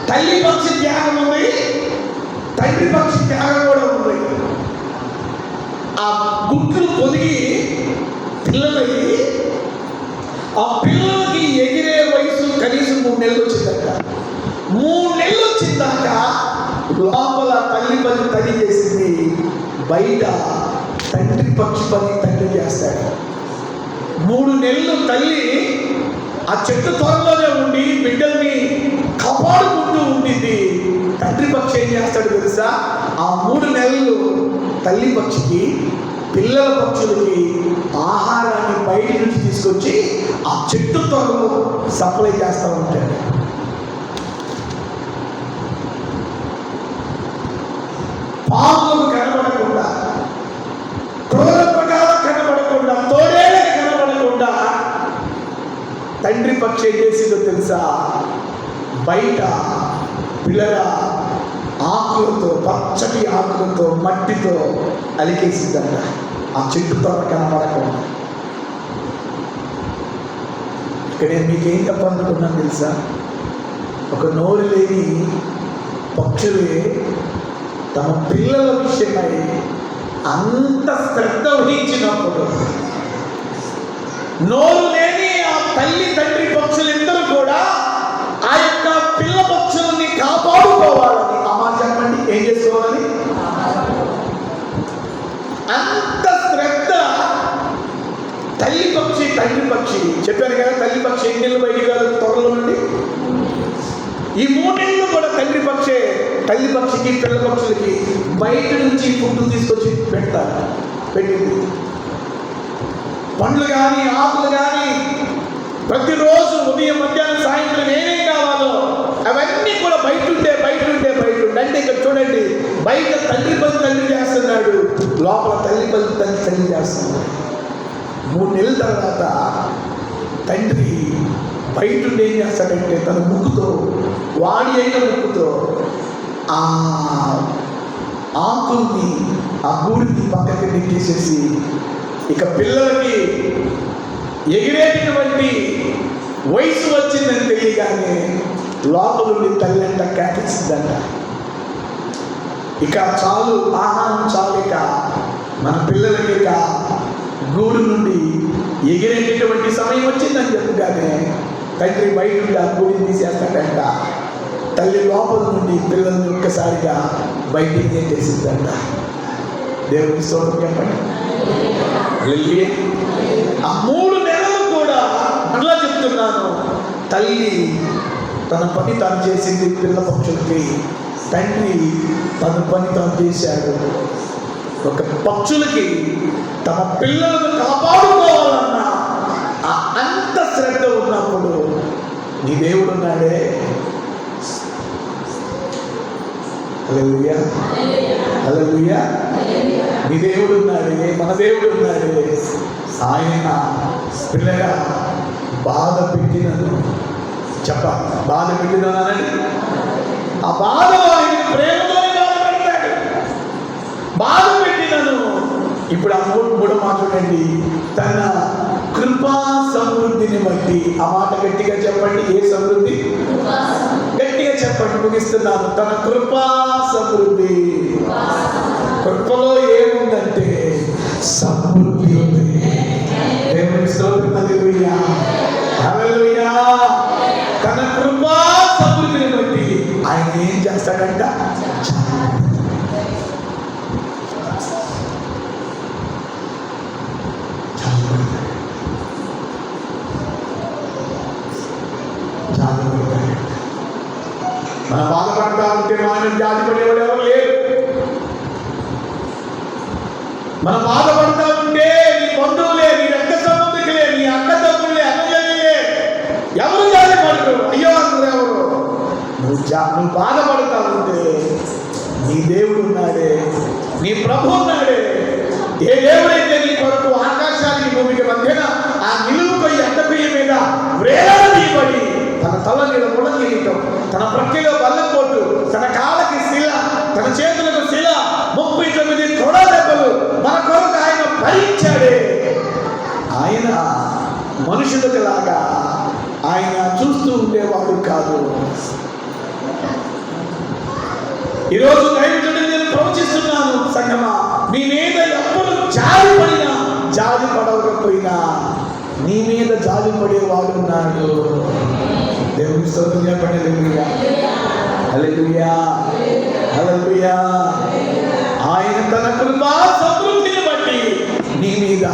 తల్లి పక్షి త్యాగం ఉంది, తండ్రి పక్షి త్యాగం కూడా ఉంది. ఆ గుడ్లు పొదిగి పిల్లలకి, ఆ పిల్లలకి ఎగిరే వయసు కనీసం 3 నెలలు వచ్చిందట. 3 నెలలు వచ్చిందాక లోపల తల్లి పని తల్లి చేసింది, బయట తండ్రి పక్షి పని తండ్రి చేస్తాడు. 3 నెలలు తల్లి ఆ చెట్టు త్వరలోనే ఉండి బిడ్డల్ని కాపాడుకుంటూ ఉండింది. తండ్రి పక్షి ఏం చేస్తాడు తెలుసా? ఆ 3 నెలలు తల్లి పక్షికి, పిల్లల పక్షులకి ఆహారాన్ని బయట నుంచి తీసుకొచ్చి ఆ చెట్టు త్వరలో సప్లై చేస్తూ ఉంటాడు. పాములకు కనబడకుండా, క్రూర మృగాలకు కనబడకుండా, తోడేళ్ళకి కనబడకుండా తండ్రి పక్షి ఏం చేసిందో తెలుసా? బయట పిల్లల ఆకులతో, పచ్చటి ఆకులతో, మట్టితో అలికేసిందంట ఆ చెట్టు త్వర కనబడకుండా. ఇక్కడ నేను మీకేం చెప్పాలనుకున్నాను తెలుసా? ఒక నోరు లేని పక్షులే తమ పిల్లల విషయమై అంత శ్రద్ధ వహించినప్పుడు, నోరు లేని ఆ తల్లి తండ్రి పక్షులిద్దరూ కూడా ఆ యొక్క పిల్ల పక్షుల్ని కాపాడుకోవాలని, అమ్మా చెప్పండి, ఏం చేసుకోవాలని? అంత శ్రద్ధ తల్లి పక్షి తండ్రి పక్షి. చెప్పాను కదా, తల్లి పక్షి 8 నెలలు బయటికి కాదు త్వరలో నుండి. ఈ 3 నెలలు కూడా తండ్రి పక్షే తల్లి పక్షికి, పిల్ల పక్షులకి బయట నుంచి ఫుడ్ తీసుకొచ్చి పెట్టింది. పండ్లు కానీ, ఆకులు కానీ ప్రతిరోజు ఉదయం, మధ్యాహ్నం, సాయంత్రం ఏమేం కావాలో అవన్నీ కూడా బయట ఉంటే అంటే ఇక్కడ చూడండి, బయట తండ్రి పని తండ్రి చేస్తున్నాడు, లోపల తల్లి పని తల్లి చేస్తున్నాడు. 3 నెలల తర్వాత తండ్రి బయట ఏం చేస్తాడంటే తన ముక్కుతో, వాడి అయిన ముక్కుతో ఆ ఆకుల్ని, ఆ గూడిని పక్కకి నెట్టేసేసి, ఇక పిల్లలకి ఎగిరేటటువంటి వయసు వచ్చిందని తెలియగానే లోపల నుండి తల్లి అంట కేకేసిందంట, ఇక చాలు, ఆహారం చాలు, ఇక మన పిల్లలకి ఇక గూడు నుండి ఎగిరేటటువంటి సమయం వచ్చిందని చెప్పగానే తండ్రి బయట నుండి ఆ గూడిని తీసేస్తాడంట. తల్లి లోపల నుండి పిల్లల్ని ఒక్కసారిగా బయటికి నెట్టేసిందంట. దేవుని స్తోత్రం చెప్పండి. ఆ 3 నెలలు కూడా మరలా చెప్తున్నాను, తల్లి తన పని తాను చేసింది పిల్ల పక్షులకి, తండ్రి తన పని తాను చేశాడు. ఒక పక్షులకి తమ పిల్లలను కాపాడుకోవాలన్న అంత శ్రద్ధ ఉన్నప్పుడు నీ దేవుడు ఉన్నాడే. హల్లెలూయా, హల్లెలూయా. నీ దేవుడు ఉన్నాడే, మన దేవుడు ఉన్నాడే. ఆయన పిల్లగా బాధ పెట్టినను చెప్పాలి, బాధ పెట్టినానని ఆ బాధ ఆయన ప్రేమతోనే బాధ పెడతాడు. బాధ పెట్టినను ఇప్పుడు ఆ 3 మాట చూడండి, తన కృప కృపా సమృద్ధిని బట్టి. ఆ మాట గట్టిగా చెప్పండి. ఏ సమృద్ధి? గట్టిగా చెప్పండి. ముగిస్తున్నాను. తన కృపా సమృద్ధి. కృపలో ఏముందంటే సమృద్ధి ఉంది. దేవుని స్తోత్రం. హల్లెలూయా, హల్లెలూయా. తన కృపా సమృద్ధిని బట్టి ఆయన ఏం చేస్తాడంట? మనం బాధపడతా ఉంటే మనం జాలిపడేవాడు ఎవరు లేరు. మనం బాధపడతా ఉంటే నీ బంధువులే, నీ రక్త సంబంధికులే, నీ అక్క తమ్ముళ్ళే, అన్నజనులే ఎవరు జాలిపడరు. అయ్యో అందరూ ఎవరు. నువ్వు బాధపడతా ఉంటే నీ దేవుడు ఉన్నాడే, నీ ప్రభు ఉన్నాడే. ఏ దేవుడైతే నీ కొరకు ఆకాశానికి భూమికి మధ్యన ఆ నిలువుపై ఎండపెయ్య మీద వేలాడదీయబడి తన తల మీద ముడగీయటం, తన ప్రక్కలో బల్లం కొట్టు, తన కాళ్ళకి శిల, తన చేతులకు శిల, 39 తొడ దెబ్బలు మన కొరకు ఆయన భరించాడే. ఆయన మనుషులకు లాగా ఆయన చూస్తూ ఉండేవాడు కాదు. ఈరోజు దైవజనుడు నేను ప్రవచిస్తున్నాను. సంగమా, మీ మీద ఎప్పుడు జాలి పడినా, జాలి పడవకపోయినా నీ మీద జాలి పడేవాడు ఉన్నాడు. దేవుని స్తోత్రం చెప్పండి. హల్లెలూయా, హల్లెలూయా, హల్లెలూయా. ఆయన తన కృపా సమృద్ధిని బట్టి నీ మీద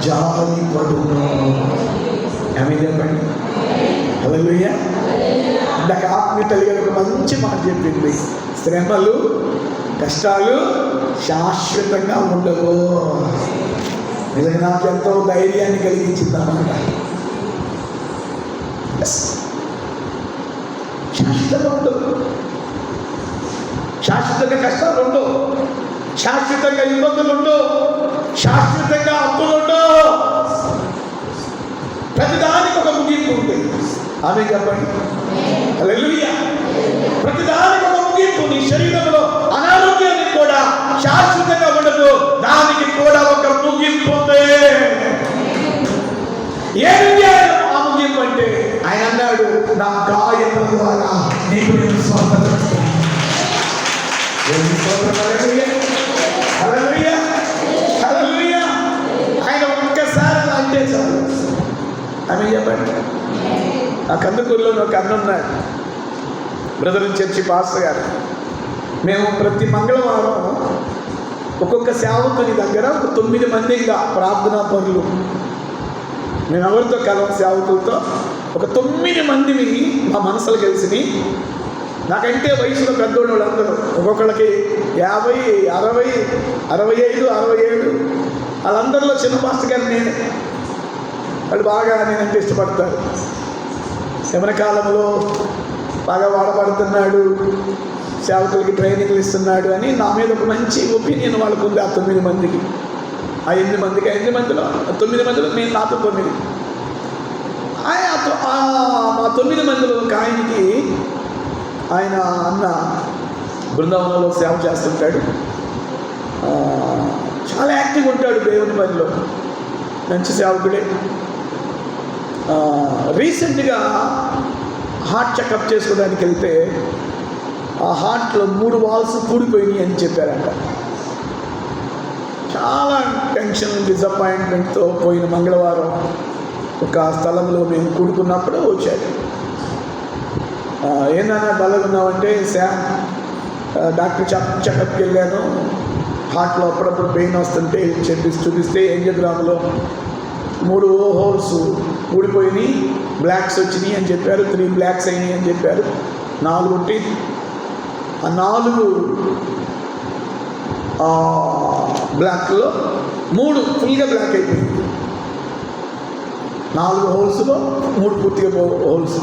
జాలి పడును. ఆమేన్ చెప్పండి. హల్లెలూయా. ఇందాక ఆత్మీయ తల్లి గారు ఒక మంచి మాట చెప్పింది. శ్రమలు, కష్టాలు శాశ్వతంగా ఉండవు. నిజంగా నాకు ఎంతో ధైర్యాన్ని కలిగించింది అన్నమాట. శాశ్వతంగా ఉండదు. శాశ్వతంగా కష్టాలు ఉండవు, శాశ్వతంగా ఇబ్బందులు ఉండవు, శాశ్వతంగా అప్పులు ఉండవు. ప్రతిదానికి ఒక ముగింపు ఉంటుంది. ఆమె చెప్పండి. హల్లెలూయా. ప్రతిదానికి ఒక ముగింపు. నీ శరీరంలో అనారోగ్యానికి కూడా శాశ్వతంగా ఉండదు, దానికి కూడా ఒక ముగింపు ఉంది. ఏమిటి ఆ ముగింపు అంటే? ఆయన అన్నాడు, నా గాయముల ద్వారా నీకు నేను స్వస్థత ఇస్తాను. హల్లెలూయా, హల్లెలూయా. ఆయన ఒక్కసారి అలా అంటే చాలు. ఆమె చెప్పండి. ఆ కందుకూరులో ఒక అన్న ఉన్నాడు, బ్రదర్ చర్చి పాస్టర్ గారు. మేము ప్రతి మంగళవారం ఒక్కొక్క సేవకుని దగ్గర ఒక 9 మంది ఇంకా ప్రార్థనా పనులు. మేము ఎవరితో కలవ సేవకులతో ఒక 9 మందిని మా మనసులు కలిసి, నాకంటే వయసులో పెద్దోళ్ళు వాళ్ళందరూ ఒక్కొక్కళ్ళకి 50, 60, 65, 67. వాళ్ళందరిలో చిన్న పాస్టర్ గారు నేను. వాళ్ళు బాగా నేనంటే ఇష్టపడతారు. యమన కాలంలో బాగా వాడబడుతున్నాడు, సేవకులకి ట్రైనింగ్లు ఇస్తున్నాడు అని నా మీద ఒక మంచి ఒపీనియన్ వాళ్ళకు ఉంది. ఆ 9 మందికి, ఆ 8 మందికి, 8 మందిలో 9 మందిలో నేను నాతో 9. మా 9 మందిలో ఒక ఆయనకి, ఆయన అన్న బృందావనంలో సేవ చేస్తుంటాడు. చాలా యాక్టివ్గా ఉంటాడు దేవుని పనిలో, మంచి సేవకుడే. రీసెంట్గా హార్ట్ చెకప్ చేసుకోవడానికి వెళ్తే ఆ హార్ట్లో 3 వాల్స్ కూడిపోయినాయి అని చెప్పారంట. చాలా టెన్షన్, డిసప్పాయింట్మెంట్తో పోయిన మంగళవారం ఒక స్థలంలో మేము కూడుకున్నప్పుడు వచ్చాడు. ఏందన్నా డల్లున్నామంటే, డాక్టర్ చెకప్కి వెళ్ళాను, హార్ట్లో అప్పుడప్పుడు పెయిన్ వస్తుంటే చూపిస్తే యాంజియోగ్రామ్లో 3 హోల్స్ ఊడిపోయినాయి, బ్లాక్స్ వచ్చినాయి అని చెప్పారు. 3 బ్లాక్స్ అయినాయి అని చెప్పారు. 4 ఉంటే ఆ 4 బ్లాక్లో 3 ఫుల్గా బ్లాక్ అయిపోయింది. 4 హోల్స్లో 3 పూర్తిగా హోల్స్.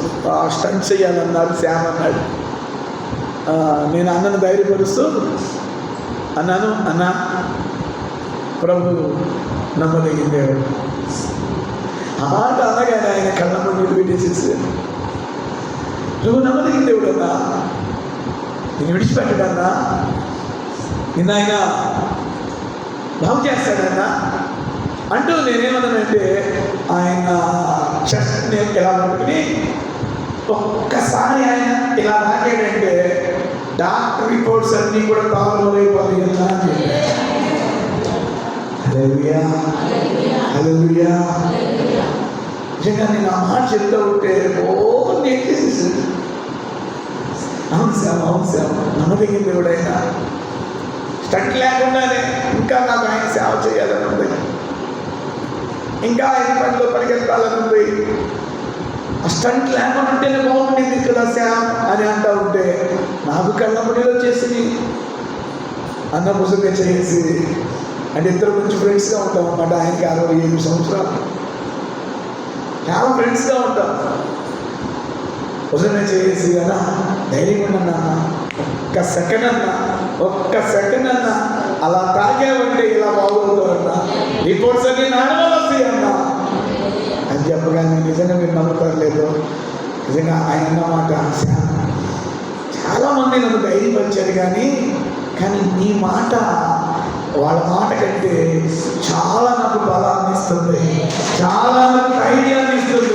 స్టంట్స్ చేయాలన్నారు, శామ్ అన్నాడు. నేను అన్నను ధైర్యపరుస్తూ అన్నాను, అన్న ప్రభు నమ్మదగిందేవాడు. ఆ మాట అనగానే ఆయన కళ్ళమ్మ నీళ్ళు పెట్టేసేసి, నువ్వు నమ్మదగిందేవుడు అన్నా, నేను విడిచిపెట్టాడన్నా, నిన్న ఆయన బాగు చేస్తాడన్నా, అంటూ నేనేమన్నానంటే ఆయన చెస్ట్ని ఇలా పట్టుకుని ఒక్కసారి ఆయన ఇలా నాకేంటంటే డాక్టర్ రిపోర్ట్స్ అన్నీ కూడా తారుమారైపోతాయి కదా అని చెప్పారు. హల్లెలూయా, హల్లెలూయా. నిజంగా నేను ఆ మాట చెప్తూ ఉంటే నేర్చేసేసి అవును సేవ నమ్మదగిన దేవుడైనా స్టంట్ లేకుండానే ఇంకా నాకు ఆయన సేవ చేయాలని ఉంది, ఇంకా ఆయన పనిలో పరిగెత్తాలని ఉంది. ఆ స్టంట్ లేకుండా ఉంటేనే బాగుంటుంది ఇక్కడ సేవ అని అంటూ ఉంటే నాకు కళ్ళమ్మడిలో చేసి అన్న ముసుగా చేసి అంటే ఇద్దరు కొంచెం ఫ్రెండ్స్గా ఉంటాం అన్నమాట. ఆయనకి 67 సంవత్సరాలు, చాలా ఫ్రెండ్స్గా ఉంటాం. ఉదయం చేసి అన్నా ధైర్యంగా ఉన్నాను అన్న, ఒక్క సెకండ్ అన్న అలా తాగామంటే ఇలా బాగుంటుంది అన్న, రిపోర్ట్స్ అన్ని నార్మల్ వస్తాయి అన్న అని చెప్పగానే నిజంగా మీరు నమ్ముతారు లేదు, నిజంగా ఆయన అన్నమాట చాలామంది నన్ను ధైర్యపరిచారు కానీ నీ మాట వాళ్ళ మాట కంటే చాలా నాకు బలాన్ని ఇస్తుంది, చాలా నాకు ధైర్యాన్ని ఇస్తుంది,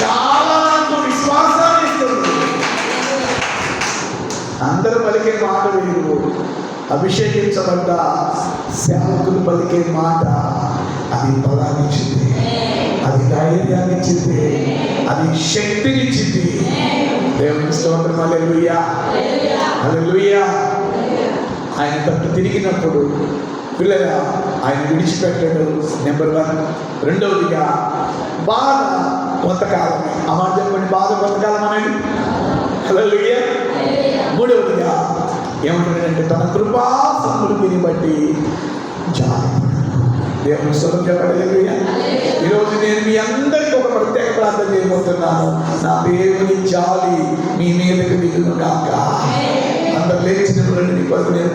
చాలా నాకు విశ్వాసాన్ని ఇస్తుంది. అందరూ పలికే మాట వేరు, అభిషేకించబడ్డ సేవకులు పలికే మాట అది బలాన్ని ఇచ్చింది, అది ధైర్యాన్ని ఇచ్చింది, అది శక్తిని ఇచ్చింది. దేవుని స్తోత్రం. హల్లెలూయా, హల్లెలూయా. ఆయన తట్టు తిరిగినప్పుడు పిల్లల ఆయన విడిచిపెట్టాడు. నెంబర్ 1. రెండవదిగా బాధ కొంతకాలమే. ఆ మాట చెప్పండి, బాధ కొంతకాలం అనండి. హల్లెలూయా. మూడవదిగా ఏమంటాడంటే తన కృపా సమృద్ధిని బట్టి జాలి. దేవుని స్తోత్రం చెప్పండి. హల్లెలూయా. ఈరోజు నేను మీ అందరికీ ఒక ప్రత్యేక ప్రార్థన చేయబోతున్నాను. నా దేవుని జాలి మీ మీదకి దిగును కాక. అందరు లేచినప్పుడు నేను